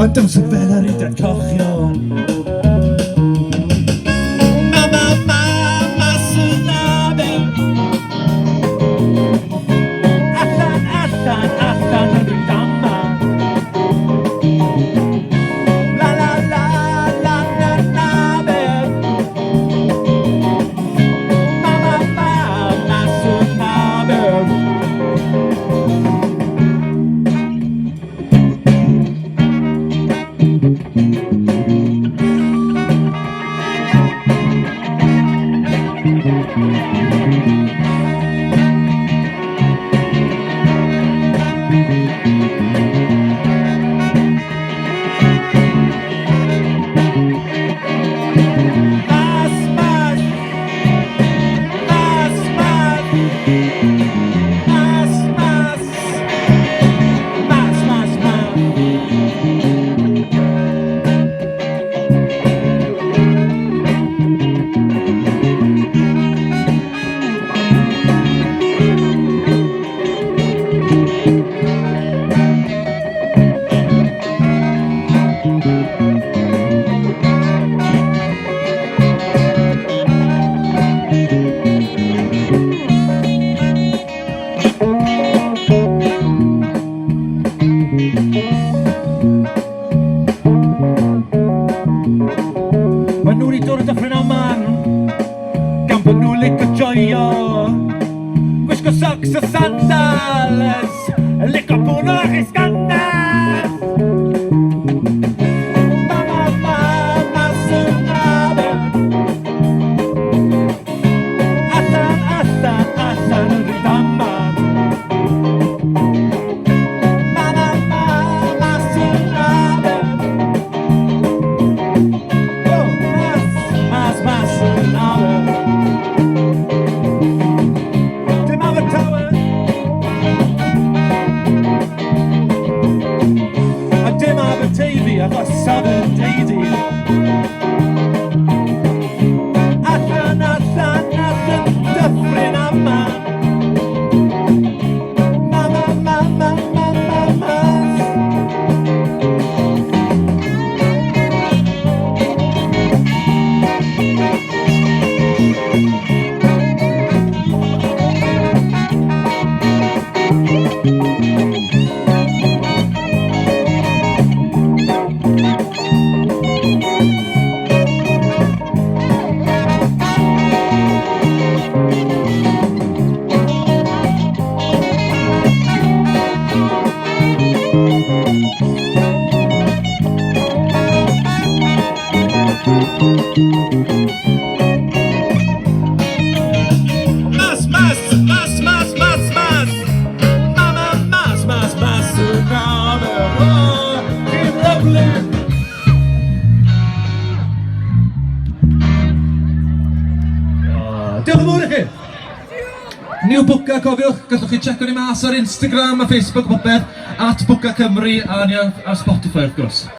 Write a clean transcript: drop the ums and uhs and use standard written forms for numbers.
Mae'n dawnsio fel ar unrhyw cochion. Mama, synabe. Allan yn y dama. La la la la na na be. Mama, synabe. Maen nhw wedi dod o Dyffryn Aman gan bod nhw licio joio, gwisgo socs a sandals, licio bwrw a chysgandal. Mama, synabe. Allan yn y dama. Mama, synabe. Dim Abertawe a dim Aberteifi, I've got Southern Daisy. Allan, Dyffryn Aman. Mama. Mas. Mama, synabe. Oh, chi'n lyflu. Diolch yn fawr i chi. New Bwca, cofiwch, gallwch chi checio ni mas ar Instagram a Facebook, popeth, @Bwca Cymru a Spotify wrth gwrs.